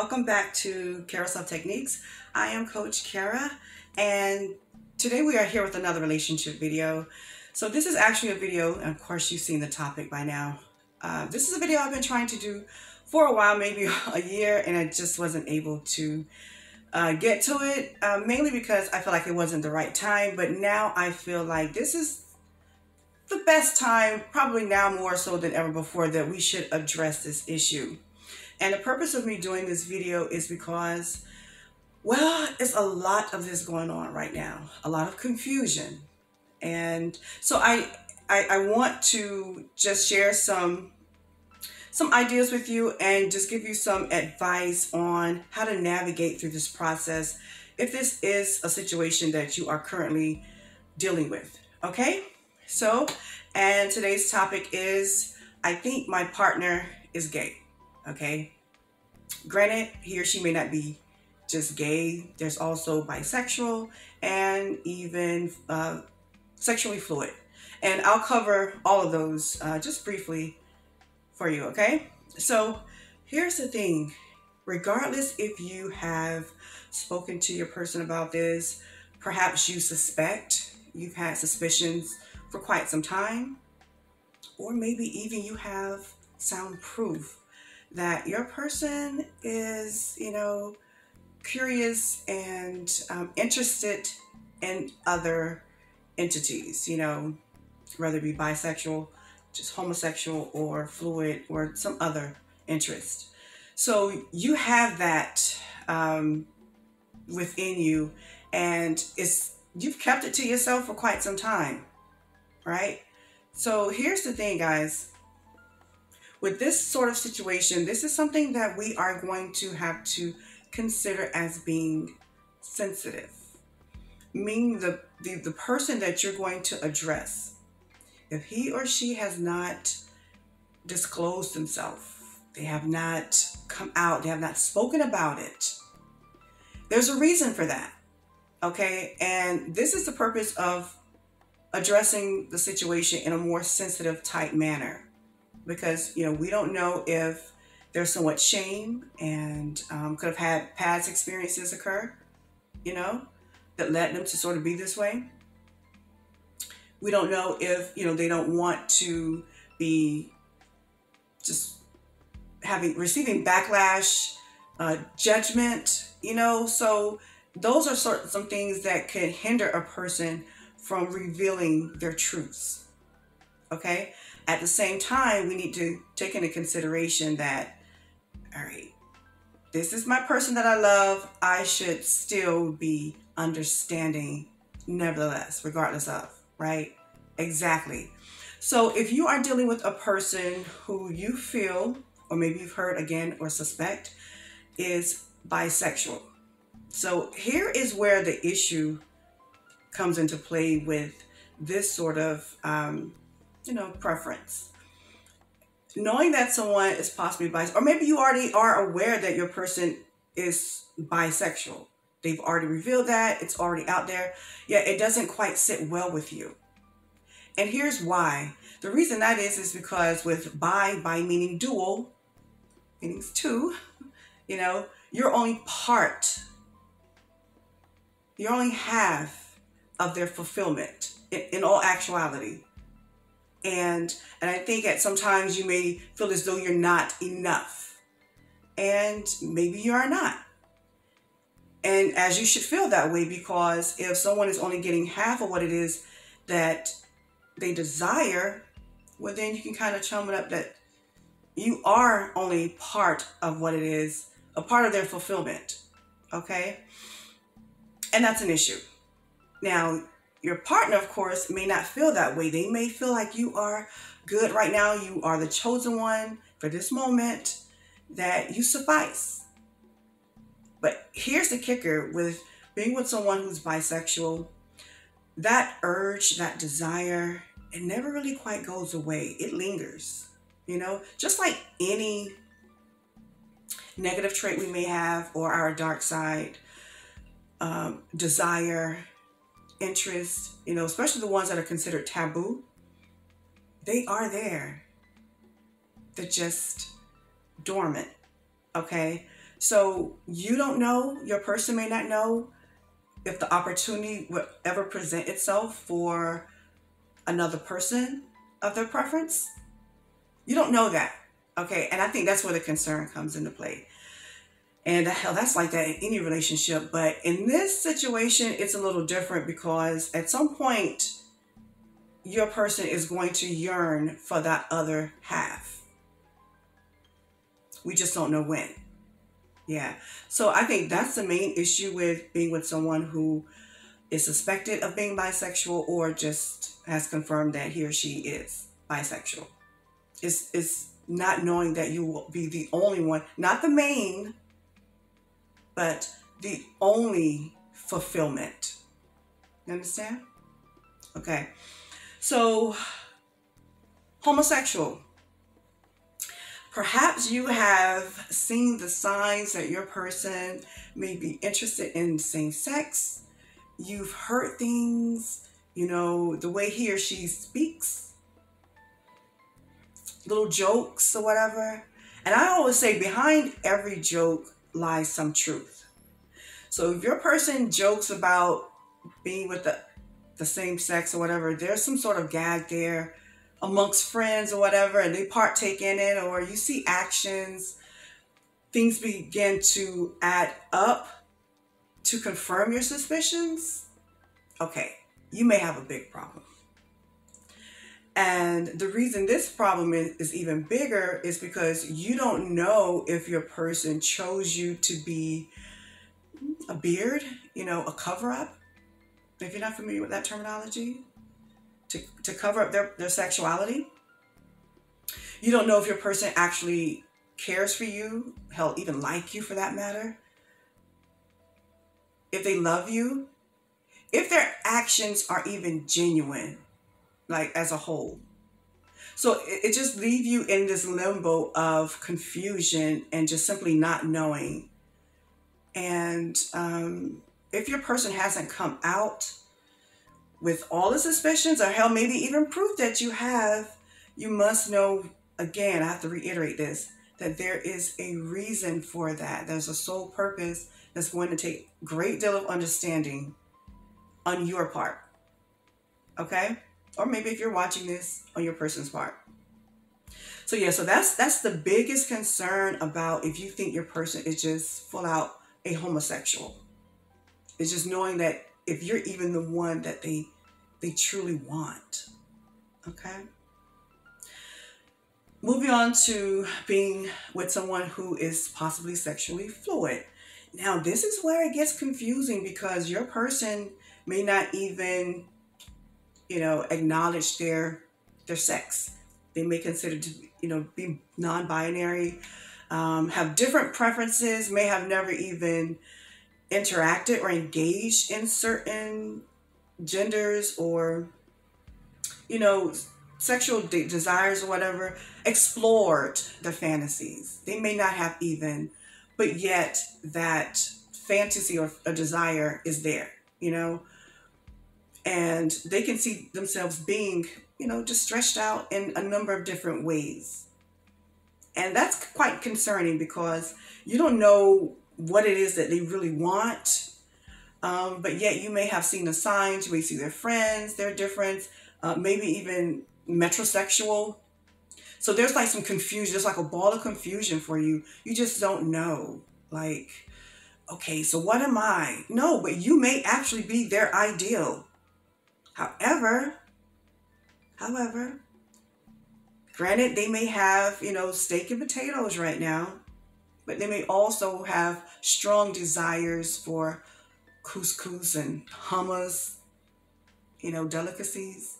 welcome back to Carousel Techniques. I am Coach Kara, and today we are here with another relationship video. So this is actually a video, and of course you've seen the topic by now. This is a video I've been trying to do for a while, maybe a year, and I just wasn't able to get to it, mainly because I feel like it wasn't the right time, but now I feel like this is the best time, probably now more so than ever before, that we should address this issue. And the purpose of me doing this video is because, well, it's a lot of this going on right now, a lot of confusion. And so I want to just share some ideas with you and just give you some advice on how to navigate through this process if this is a situation that you are currently dealing with. Okay? So, and today's topic is, I think my partner is gay. Okay? Granted, he or she may not be just gay. There's also bisexual and even sexually fluid. And I'll cover all of those just briefly for you, okay? So here's the thing. Regardless if you have spoken to your person about this, perhaps you suspect, you've had suspicions for quite some time, or maybe even you have sound proof that your person is, curious and interested in other entities, whether it be bisexual, just homosexual, or fluid, or some other interest. So you have that within you, and you've kept it to yourself for quite some time, right? So here's the thing, guys. With this sort of situation, this is something that we are going to have to consider as being sensitive. Meaning the person that you're going to address, if he or she has not disclosed themselves, they have not come out, they have not spoken about it, there's a reason for that, okay? And this is the purpose of addressing the situation in a more sensitive type manner. Because, we don't know if there's somewhat shame and could have had past experiences occur, that led them to sort of be this way. We don't know if, they don't want to be just receiving backlash, judgment, so those are some things that could hinder a person from revealing their truths, okay? At the same time, we need to take into consideration that, all right, this is my person that I love. I should still be understanding nevertheless, regardless of, right? Exactly. So if you are dealing with a person who you feel, or maybe you've heard again or suspect, is bisexual. So here is where the issue comes into play with this sort of preference. Knowing that someone is possibly bisexual, or maybe you already are aware that your person is bisexual. They've already revealed that, it's already out there. Yeah, it doesn't quite sit well with you. And here's why. The reason that is because with bi meaning dual, meaning two, you're only part, you're only half of their fulfillment in all actuality. And I think that sometimes you may feel as though you're not enough. And maybe you are not. And as you should feel that way, because if someone is only getting half of what it is that they desire, well, then you can kind of chum it up that you are only part of what it is, a part of their fulfillment. Okay? And that's an issue. Now, your partner, of course, may not feel that way. They may feel like you are good right now. You are the chosen one for this moment, that you suffice. But here's the kicker with being with someone who's bisexual. That urge, that desire, it never really quite goes away. It lingers, just like any negative trait we may have, or our dark side, desire, interest, especially the ones that are considered taboo, they are there. They're just dormant, okay? So you don't know, your person may not know if the opportunity would ever present itself for another person of their preference. You don't know that. Okay. And I think that's where the concern comes into play. And hell, that's like that in any relationship. But in this situation, it's a little different because at some point, your person is going to yearn for that other half. We just don't know when. Yeah. So I think that's the main issue with being with someone who is suspected of being bisexual or just has confirmed that he or she is bisexual. It's not knowing that you will be the only one, not the main, but the only fulfillment. You understand? Okay. So, homosexual. Perhaps you have seen the signs that your person may be interested in same sex. You've heard things, the way he or she speaks, little jokes or whatever. And I always say behind every joke lies some truth. So if your person jokes about being with the same sex or whatever, there's some sort of gag there amongst friends or whatever, and they partake in it, or you see actions, things begin to add up to confirm your suspicions. Okay, you may have a big problem. And the reason this problem is even bigger is because you don't know if your person chose you to be a beard, a cover-up. If you're not familiar with that terminology, to cover up their sexuality. You don't know if your person actually cares for you, hell, even like you for that matter. If they love you, if their actions are even genuine, like as a whole. So it just leaves you in this limbo of confusion and just simply not knowing. And if your person hasn't come out with all the suspicions, or hell, maybe even proof that you have, you must know, again, I have to reiterate this, that there is a reason for that. There's a sole purpose that's going to take a great deal of understanding on your part. Okay? Or maybe if you're watching this, on your person's part. So yeah, so that's the biggest concern about if you think your person is just full out a homosexual. It's just knowing that if you're even the one that they truly want. Okay? Moving on to being with someone who is possibly sexually fluid. Now, this is where it gets confusing because your person may not even, acknowledge their sex. They may consider to, be non-binary, have different preferences, may have never even interacted or engaged in certain genders or, sexual desires or whatever, explored the fantasies. They may not have even, but yet that fantasy or a desire is there, and they can see themselves being, just stretched out in a number of different ways. And that's quite concerning because you don't know what it is that they really want. But yet you may have seen the signs, you may see their friends, their difference, maybe even metrosexual. So there's like some confusion, there's like a ball of confusion for you. You just don't know. Like, okay, so what am I? No, but you may actually be their ideal. However, granted, they may have, steak and potatoes right now, but they may also have strong desires for couscous and hummus, delicacies,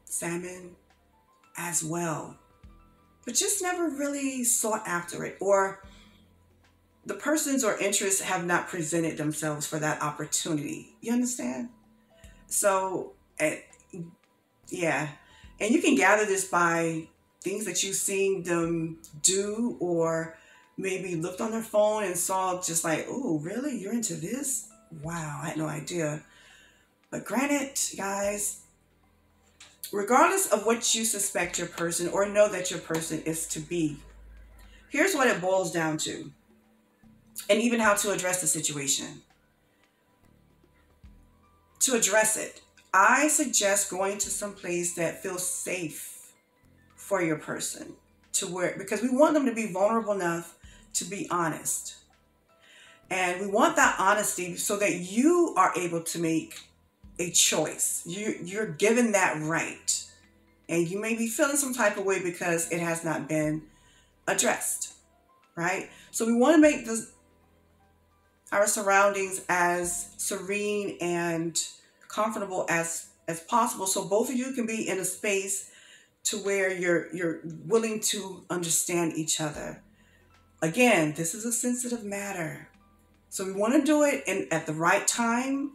salmon as well, but just never really sought after it, or the persons or interests have not presented themselves for that opportunity. You understand? So, yeah. And you can gather this by things that you've seen them do, or maybe looked on their phone and saw just like, oh, really? You're into this? Wow, I had no idea. But granted, guys, regardless of what you suspect your person or know that your person is to be, here's what it boils down to. and even how to address the situation. To address it, I suggest going to some place that feels safe for your person, to where, because we want them to be vulnerable enough to be honest. And we want that honesty so that you are able to make a choice. You're given that right. And you may be feeling some type of way because it has not been addressed, right? So we want to make our surroundings as serene and comfortable as possible, so both of you can be in a space to where you're willing to understand each other. Again, this is a sensitive matter. So we want to do it at the right time,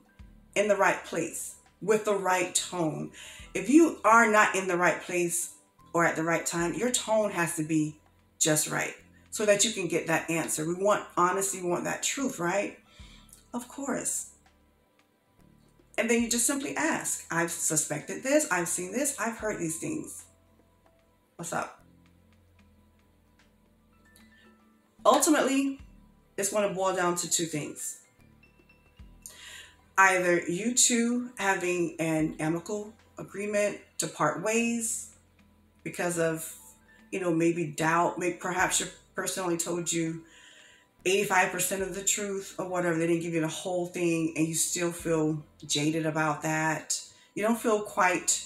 in the right place, with the right tone. If you are not in the right place or at the right time, your tone has to be just right so that you can get that answer. We want honesty, we want that truth, right? Of course. And then you just simply ask, I've suspected this, I've seen this, I've heard these things. What's up? Ultimately, it's going to boil down to two things. Either you two having an amicable agreement to part ways because of, maybe doubt, maybe perhaps your person only told you 85% of the truth or whatever. They didn't give you the whole thing and you still feel jaded about that. You don't feel quite,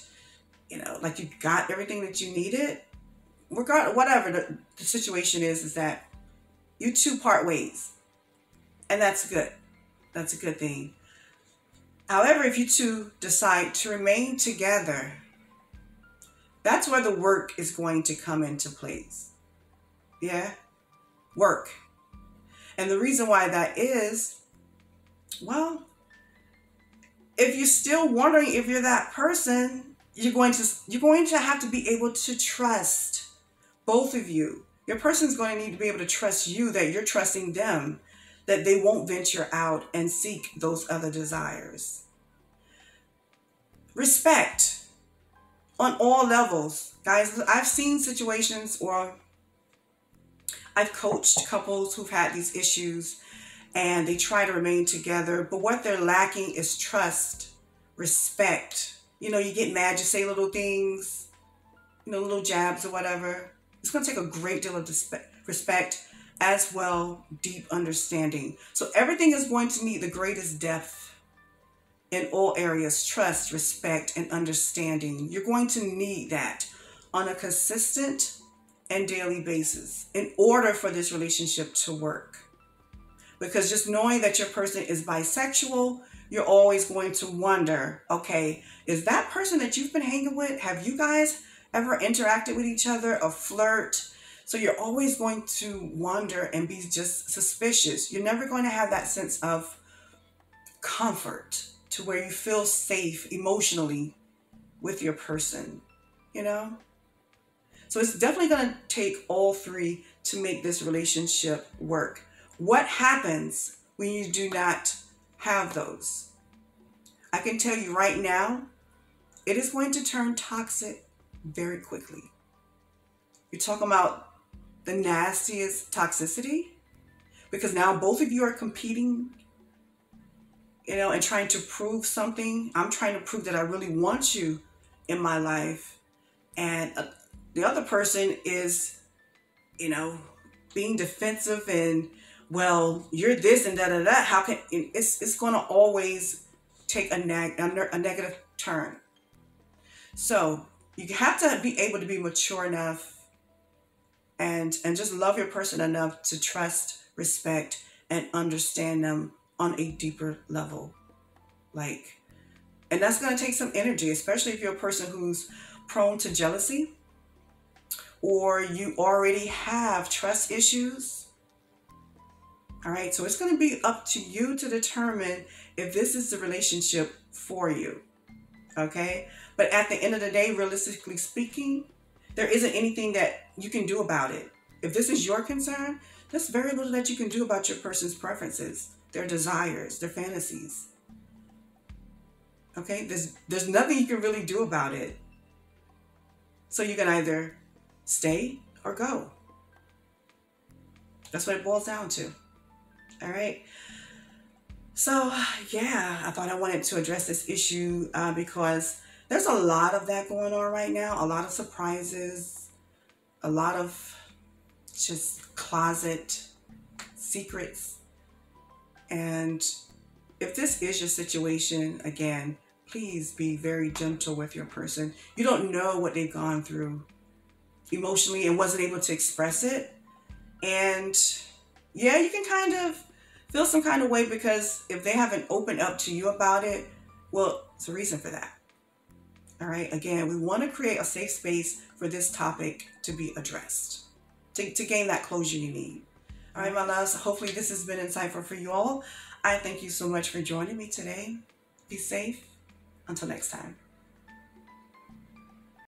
like you got everything that you needed. Whatever the situation is that you two part ways. And that's good. That's a good thing. However, if you two decide to remain together, that's where the work is going to come into place. Yeah? Work. And the reason why that is, well, if you're still wondering if you're that person, you're going to have to be able to trust both of you. Your person's going to need to be able to trust you, that you're trusting them, that they won't venture out and seek those other desires. Respect on all levels. Guys, I've seen situations, or I've coached couples who've had these issues and they try to remain together, but what they're lacking is trust, respect. You get mad, you say little things, little jabs or whatever. It's going to take a great deal of respect, as well deep understanding. So everything is going to need the greatest depth in all areas: trust, respect, and understanding. You're going to need that on a consistent and daily basis in order for this relationship to work. Because just knowing that your person is bisexual, you're always going to wonder, okay, is that person that you've been hanging with, have you guys ever interacted with each other or flirt? So you're always going to wonder and be just suspicious. You're never going to have that sense of comfort to where you feel safe emotionally with your person, So it's definitely going to take all three to make this relationship work. What happens when you do not have those? I can tell you right now, it is going to turn toxic very quickly. You're talking about the nastiest toxicity, because now both of you are competing, and trying to prove something. I'm trying to prove that I really want you in my life. And the other person is, being defensive and, well, you're this and da-da-da. How can, it's going to always take a negative turn. So you have to be able to be mature enough and just love your person enough to trust, respect, and understand them on a deeper level. And that's going to take some energy, especially if you're a person who's prone to jealousy, or you already have trust issues. All right, so it's going to be up to you to determine if this is the relationship for you. Okay, but at the end of the day, realistically speaking, there isn't anything that you can do about it. If this is your concern, there's very little that you can do about your person's preferences, their desires, their fantasies. Okay, there's nothing you can really do about it. So you can either stay or go. That's what it boils down to. All right. So, yeah, I thought I wanted to address this issue because there's a lot of that going on right now, a lot of surprises, a lot of just closet secrets. And if this is your situation, again, please be very gentle with your person. You don't know what they've gone through emotionally and wasn't able to express it. And yeah, you can kind of feel some kind of way because if they haven't opened up to you about it, well, it's a reason for that. All right. Again, we want to create a safe space for this topic to be addressed, to gain that closure you need. All right, my loves. Hopefully this has been insightful for you all. I thank you so much for joining me today. Be safe. Until next time.